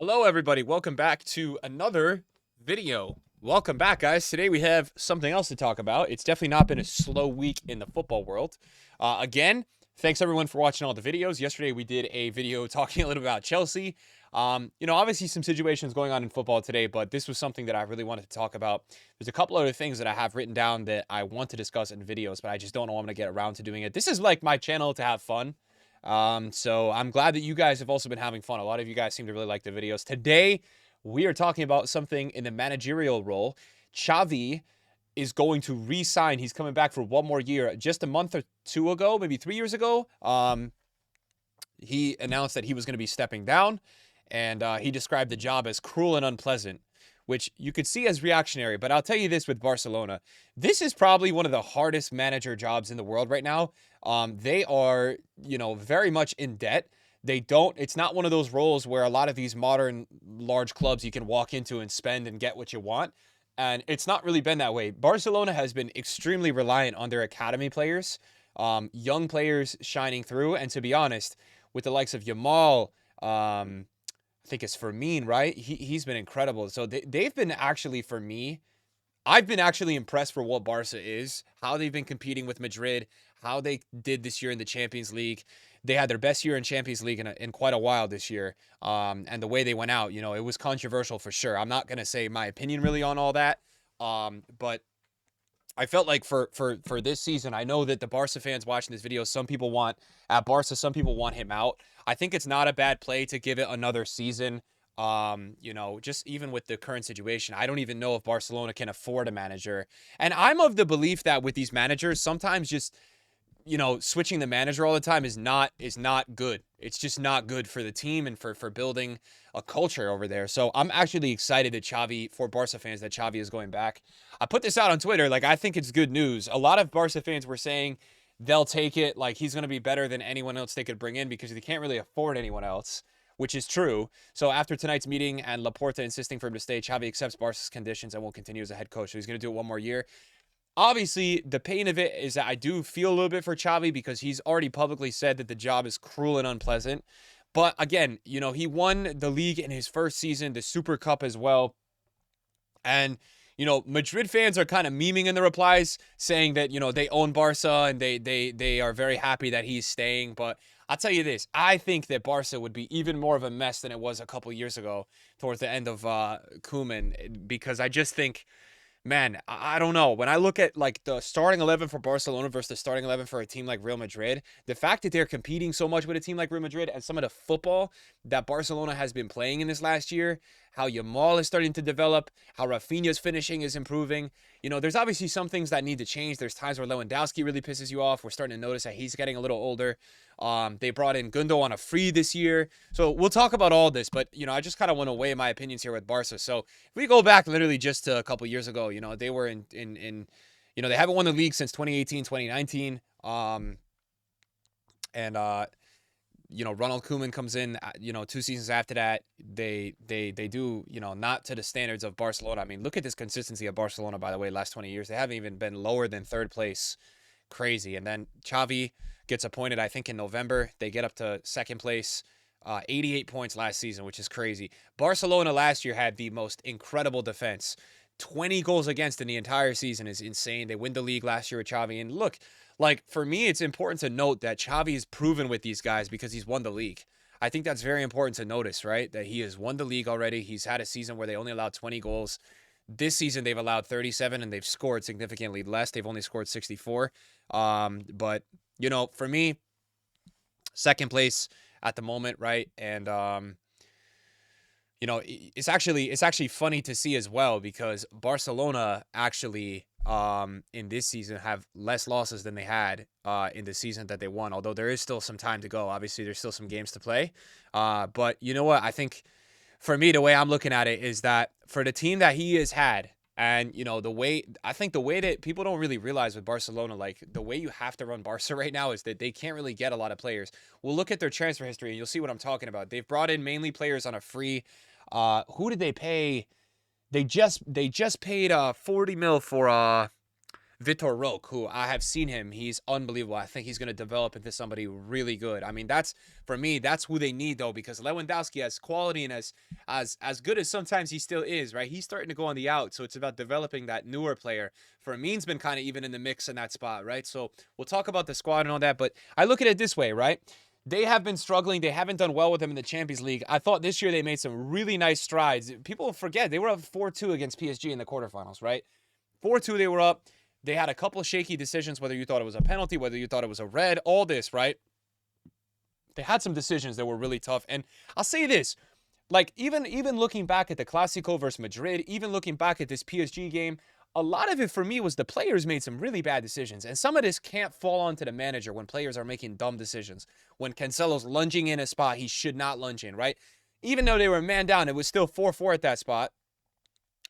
Hello, everybody. Welcome back to another video. Welcome back, guys. Today we have something else to talk about. It's definitely not been a slow week in the football world. Again, thanks everyone for watching all the videos. Yesterday we did a video talking a little about Chelsea. Obviously some situations going on in football today, but this was something that I really wanted to talk about. There's a couple other things that I have written down that I want to discuss in videos, but I just don't know when I'm going to get around to doing it. This is like my channel to have fun. So I'm glad that you guys have also been having fun. A lot of you guys seem to really like the videos. Today, we are talking about something in the managerial role. Xavi is going to re-sign. He's coming back for one more year. Just a month or two ago, maybe 3 years ago, he announced that he was going to be stepping down, and he described the job as cruel and unpleasant, which you could see as reactionary. But I'll tell you this with Barcelona, this is probably one of the hardest manager jobs in the world right now. They are, very much in debt. It's not one of those roles where a lot of these modern large clubs you can walk into and spend and get what you want. And it's not really been that way. Barcelona has been extremely reliant on their academy players, young players shining through. And to be honest, with the likes of Yamal, I think it's Fermin, right? He's been incredible. So they've been actually, for me, I've been actually impressed for what Barca is, how they've been competing with Madrid, how they did this year in the Champions League. They had their best year in Champions League in quite a while this year. And the way they went out, it was controversial for sure. I'm not going to say my opinion really on all that. But I felt like for this season, I know that the Barca fans watching this video, some people want at Barca, some people want him out. I think it's not a bad play to give it another season. Just even with the current situation, I don't even know if Barcelona can afford a manager. And I'm of the belief that with these managers, sometimes just switching the manager all the time is not good. It's just not good for the team and for building a culture over there. So I'm actually excited that for Barca fans, that Xavi is going back. I put this out on Twitter. Like, I think it's good news. A lot of Barca fans were saying they'll take it. Like, he's going to be better than anyone else they could bring in because they can't really afford anyone else, which is true. So after tonight's meeting and Laporta insisting for him to stay, Xavi accepts Barca's conditions and will continue as a head coach. So he's going to do it one more year. Obviously, the pain of it is that I do feel a little bit for Xavi because he's already publicly said that the job is cruel and unpleasant. But again, he won the league in his first season, the Super Cup as well. And, Madrid fans are kind of memeing in the replies saying that, they own Barca and they are very happy that he's staying. But I'll tell you this, I think that Barca would be even more of a mess than it was a couple years ago towards the end of Koeman, because I just think, man, I don't know. When I look at like the starting 11 for Barcelona versus the starting 11 for a team like Real Madrid, the fact that they're competing so much with a team like Real Madrid and some of the football that Barcelona has been playing in this last year, how Yamal is starting to develop, how Rafinha's finishing is improving. There's obviously some things that need to change. There's times where Lewandowski really pisses you off. We're starting to notice that he's getting a little older. They brought in Gundo on a free this year. So we'll talk about all this, but, I just kind of want to weigh my opinions here with Barca. So if we go back literally just a couple years ago, they were in they haven't won the league since 2018, 2019. And Ronald Koeman comes in, 2 seasons after that. They do, not to the standards of Barcelona. I mean, look at this consistency of Barcelona, by the way, last 20 years. They haven't even been lower than third place. Crazy. And then Xavi gets appointed, I think, in November. They get up to second place. 88 points last season, which is crazy. Barcelona last year had the most incredible defense. 20 goals against in the entire season is insane. They win the league last year with Xavi. And look, like, for me, it's important to note that Xavi is proven with these guys because he's won the league. I think that's very important to notice, right? That he has won the league already. He's had a season where they only allowed 20 goals. This season, they've allowed 37, and they've scored significantly less. They've only scored 64. But, for me, second place at the moment, right? And, it's actually funny to see as well because Barcelona actually in this season have less losses than they had in the season that they won. Although there is still some time to go. Obviously, there's still some games to play. But you know what? I think for me, the way I'm looking at it is that for the team that he has had, and the way that people don't really realize with Barcelona, like the way you have to run Barca right now is that they can't really get a lot of players. We'll look at their transfer history and you'll see what I'm talking about. They've brought in mainly players on a free. Who did they pay? They just paid 40 mil for Vitor Roque, who I have seen him. He's unbelievable. I think he's going to develop into somebody really good. I mean, that's for me, that's who they need though, because Lewandowski has quality and as good as sometimes he still is, right? He's starting to go on the out, so it's about developing that newer player. Firmin's been kind of even in the mix in that spot, right? So we'll talk about the squad and all that, but I look at it this way, right? They have been struggling. They haven't done well with them in the Champions League. I thought this year they made some really nice strides. People forget they were up 4-2 against PSG in the quarterfinals, right? 4-2 they were up. They had a couple of shaky decisions, whether you thought it was a penalty, whether you thought it was a red, all this, right? They had some decisions that were really tough. And I'll say this, like even looking back at the Clásico versus Madrid, even looking back at this PSG game, a lot of it for me was the players made some really bad decisions. And some of this can't fall onto the manager when players are making dumb decisions. When Cancelo's lunging in a spot he should not lunge in, right? Even though they were man down, it was still 4-4 at that spot.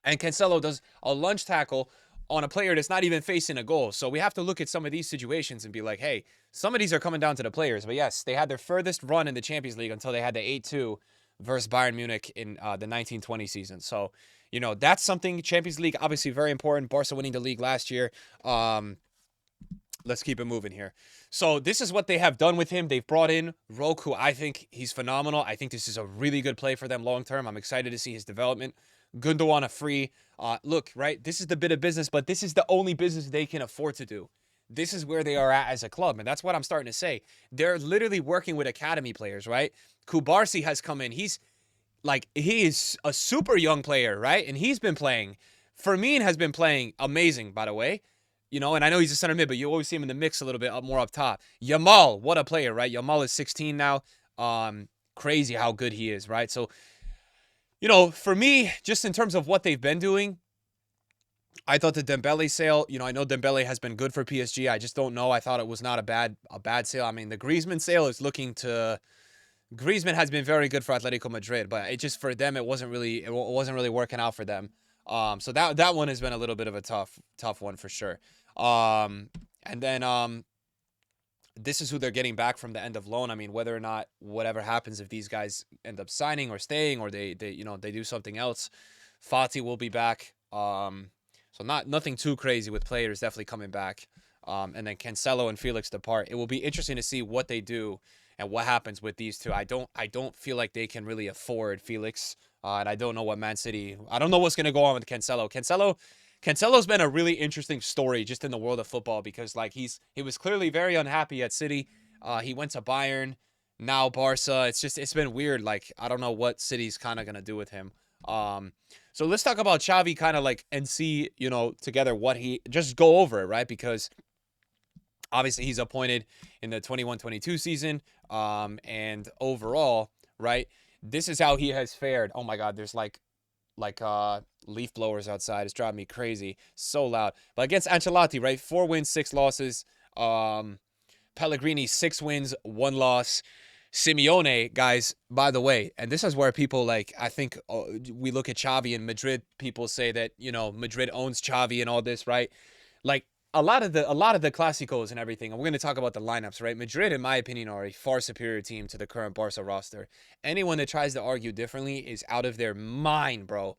And Cancelo does a lunge tackle on a player that's not even facing a goal. So we have to look at some of these situations and be like, hey, some of these are coming down to the players. But yes, they had their furthest run in the Champions League until they had the 8-2 versus Bayern Munich in the 1920 season. So, you know, that's something. Champions League, obviously very important. Barca winning the league last year. Let's keep it moving here. So this is what they have done with him. They've brought in Roque, who I think he's phenomenal. I think this is a really good play for them long term. I'm excited to see his development. Gundogan a free. Look, right, this is the bit of business, but this is the only business they can afford to do. This is where they are at as a club, and that's what I'm starting to say. They're literally working with academy players, right? Kubarsi has come in. He is a super young player, right? And he's been playing. Firmin has been playing amazing, by the way. You know, and I know he's a center mid, but you always see him in the mix a little bit more up top. Yamal, what a player, right? Yamal is 16 now. Crazy how good he is, right? So, you know, for me, just in terms of what they've been doing, I thought the Dembele sale, you know, I know Dembele has been good for PSG. I just don't know. I thought it was not a bad sale. I mean, the Griezmann sale is looking to Griezmann has been very good for Atletico Madrid, but it just for them it wasn't really working out for them. So that one has been a little bit of a tough one for sure. And then this is who they're getting back from the end of loan. I mean, whether or not whatever happens, if these guys end up signing or staying, or they do something else, Fati will be back. So nothing too crazy with players definitely coming back. And then Cancelo and Felix depart. It will be interesting to see what they do and what happens with these two. I don't feel like they can really afford Felix. And I don't know what Man City. I don't know what's going to go on with Cancelo. Cancelo's been a really interesting story just in the world of football, because like he was clearly very unhappy at City. He went to Bayern, now Barca. It's been weird. Like I don't know what City's kind of gonna do with him. So let's talk about Xavi kind of like and see, you know, together what he just go over it, right? Because obviously he's appointed in the 21-22 season. And overall, right, this is how he has fared. Oh my God, there's like leaf blowers outside. It's driving me crazy. So loud. But against Ancelotti, right, 4 wins, 6 losses. Pellegrini, 6 wins, 1 loss. Simeone, guys, by the way, and this is where people like, I think we look at Xavi and Madrid, people say that, you know, Madrid owns Xavi and all this, right? Like a lot of the Clásicos and everything, and we're going to talk about the lineups, right? Madrid, in my opinion, are a far superior team to the current Barca roster. Anyone that tries to argue differently is out of their mind, bro.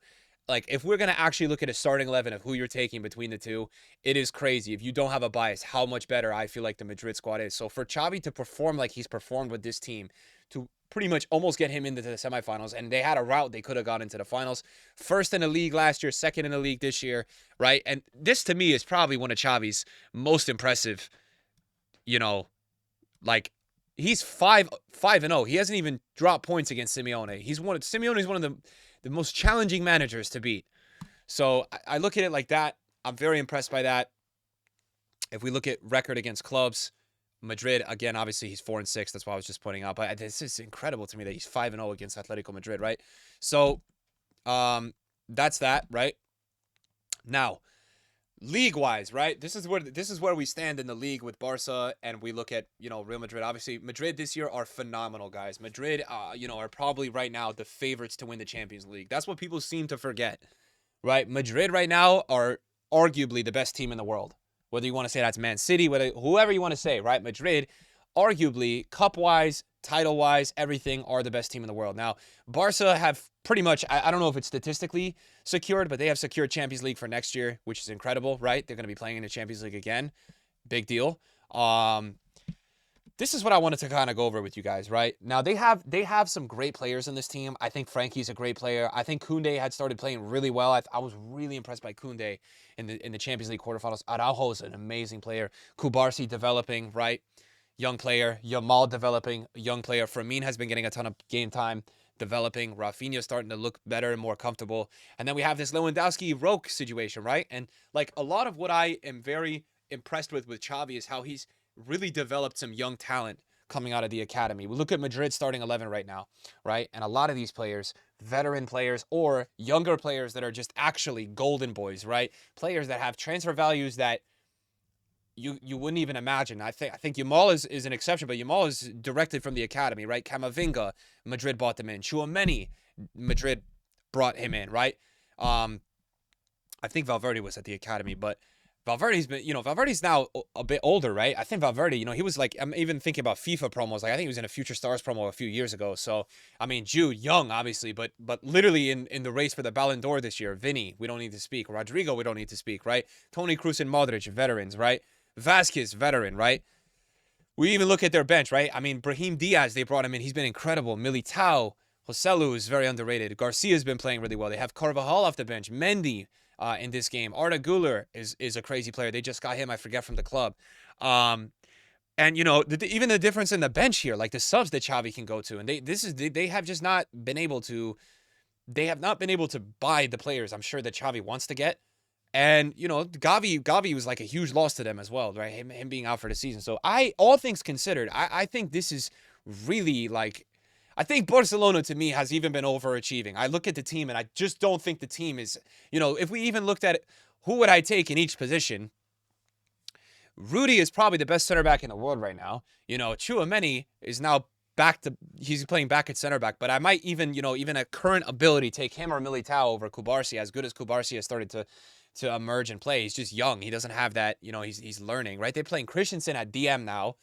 Like, if we're going to actually look at a starting 11 of who you're taking between the two, it is crazy. If you don't have a bias, how much better I feel like the Madrid squad is. So for Xavi to perform like he's performed with this team, to pretty much almost get him into the semifinals, and they had a route they could have got into the finals. First in the league last year, second in the league this year, right? And this, to me, is probably one of Xavi's most impressive, you know, like, he's 5-0. He hasn't even dropped points against Simeone. Simeone is one of the most challenging managers to beat. So I look at it like that. I'm very impressed by that. If we look at record against clubs, Madrid, again, obviously he's 4-6. That's why I was just pointing out. But this is incredible to me that he's 5-0 against Atletico Madrid, right? So that's that, right? Now, league-wise, right? This is where we stand in the league with Barca, and we look at, you know, Real Madrid. Obviously, Madrid this year are phenomenal, guys. Madrid, you know, are probably right now the favorites to win the Champions League. That's what people seem to forget, right? Madrid right now are arguably the best team in the world. Whether you want to say that's Man City, whoever you want to say, right? Madrid, arguably, cup-wise, title-wise, everything, are the best team in the world. Now, Barca have pretty much, I don't know if it's statistically secured, but they have secured Champions League for next year, which is incredible, right? They're going to be playing in the Champions League again. Big deal. This is what I wanted to kind of go over with you guys, right? Now, they have some great players in this team. I think Frankie's a great player. I think Koundé had started playing really well. I was really impressed by Koundé in the Champions League quarterfinals. Araujo is an amazing player. Kubarsi developing, right? Young player. Yamal developing, young player. Fermin has been getting a ton of game time, developing. Rafinha starting to look better and more comfortable. And then we have this Lewandowski-Roque situation, right? And like a lot of what I am very impressed with Xavi is how he's really developed some young talent coming out of the academy. We look at Madrid starting 11 right now, right? And a lot of these players, veteran players or younger players that are just actually golden boys, right? Players that have transfer values that you wouldn't even imagine. I think Yamal is an exception, but Yamal is directly from the academy, right? Camavinga, Madrid bought them in. Tchouaméni, Madrid brought him in, right? I think Valverde was at the academy, but Valverde's now a bit older, right? I think Valverde, he was like, I'm even thinking about FIFA promos. Like, I think he was in a Future Stars promo a few years ago. So, I mean, Jude, young, obviously, but literally in the race for the Ballon d'Or this year. Vinny, we don't need to speak. Rodrigo, we don't need to speak, right? Toni Kroos and Modric, veterans, right? Vasquez, veteran, right? We even look at their bench, right? I mean, Brahim Diaz, they brought him in. He's been incredible. Militao, Joselu is very underrated. Garcia's been playing really well. They have Carvajal off the bench. Mendy, in this game. Arda Güler is a crazy player. They just got him, I forget, from the club. And even the difference in the bench here, like the subs that Xavi can go to, and they have just not been able to. They have not been able to buy the players I'm sure that Xavi wants to get. And Gavi was like a huge loss to them as well, right? Him being out for the season. So all things considered, I think this is really like. I think Barcelona, to me, has even been overachieving. I look at the team, and I just don't think the team is, if we even looked at it, who would I take in each position? Rudy is probably the best center back in the world right now. Tchouaméni is now he's playing back at center back, but I might even at current ability, take him or Militao over Kubarsi, as good as Kubarsi has started to emerge and play. He's just young. He doesn't have that, he's learning, right? They're playing Christensen at DM now.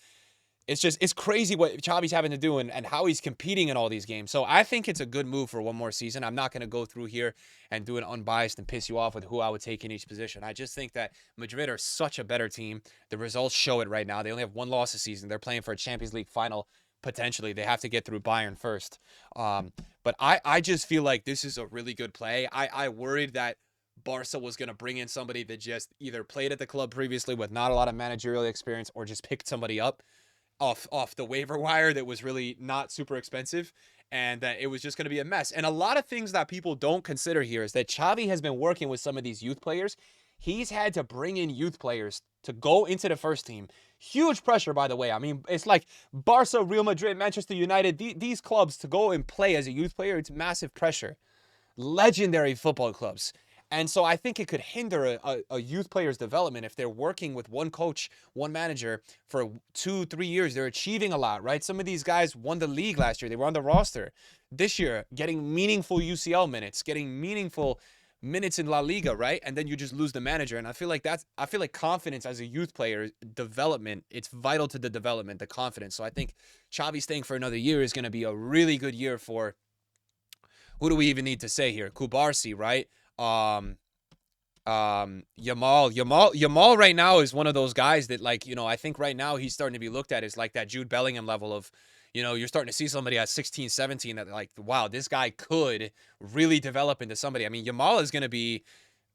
It's crazy what Xavi's having to do and how he's competing in all these games. So I think it's a good move for one more season. I'm not going to go through here and do an unbiased and piss you off with who I would take in each position. I just think that Madrid are such a better team. The results show it right now. They only have one loss this season. They're playing for a Champions League final, potentially. They have to get through Bayern first. But I just feel like this is a really good play. I worried that Barca was going to bring in somebody that just either played at the club previously with not a lot of managerial experience or just picked somebody up off the waiver wire that was really not super expensive, and that it was just going to be a mess. And a lot of things that people don't consider here is that Xavi has been working with some of these youth players. He's had to bring in youth players to go into the first team. Huge pressure, by the way. I mean, it's like Barca, Real Madrid, Manchester United, these clubs to go and play as a youth player, it's massive pressure. Legendary football clubs. And so I think it could hinder a youth player's development if they're working with one coach, one manager for 2-3 years. They're achieving a lot, right? Some of these guys won the league last year. They were on the roster. This year, getting meaningful UCL minutes, getting meaningful minutes in La Liga, right? And then you just lose the manager. And I feel like confidence as a youth player, development, it's vital to the development, the confidence. So I think Xavi staying for another year is going to be a really good year for, who do we even need to say here? Kubarsi, right? Yamal right now is one of those guys that, like, I think right now he's starting to be looked at as like that Jude Bellingham level of, you're starting to see somebody at 16, 17 that, like, wow, this guy could really develop into somebody. I mean, Yamal is going to be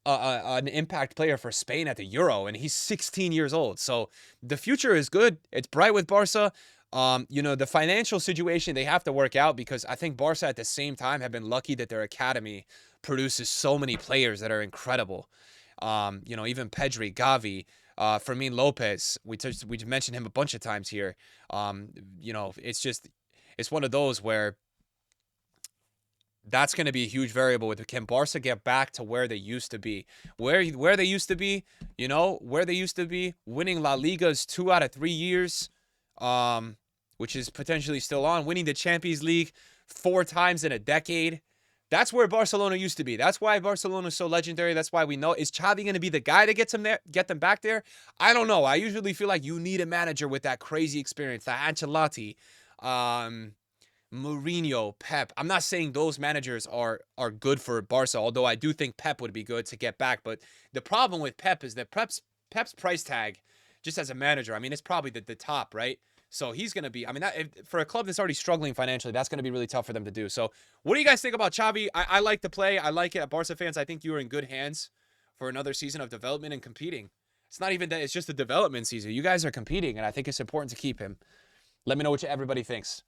an impact player for Spain at the Euro, and he's 16 years old. So the future is good. It's bright with Barca. The financial situation they have to work out, because I think Barca at the same time have been lucky that their academy produces so many players that are incredible. Even Pedri, Gavi, Fermin Lopez. We mentioned him a bunch of times here. It's one of those where that's going to be a huge variable with, can Barca get back to where they used to be? Where they used to be, winning La Ligas 2 out of 3 years, which is potentially still on, winning the Champions League 4 times in a decade. That's where Barcelona used to be. That's why Barcelona is so legendary. That's why we know. Is Xavi going to be the guy that gets them there, get them back there? I don't know. I usually feel like you need a manager with that crazy experience, that Ancelotti, Um, Mourinho, Pep. I'm not saying those managers are good for Barca, although I do think Pep would be good to get back. But the problem with Pep is that Pep's price tag, just as a manager, I mean, it's probably the top, right? So he's going to be, I mean, for a club that's already struggling financially, that's going to be really tough for them to do. So what do you guys think about Xavi? I like the play. I like it. Barca fans, I think you are in good hands for another season of development and competing. It's not even that, it's just a development season. You guys are competing, and I think it's important to keep him. Let me know what everybody thinks.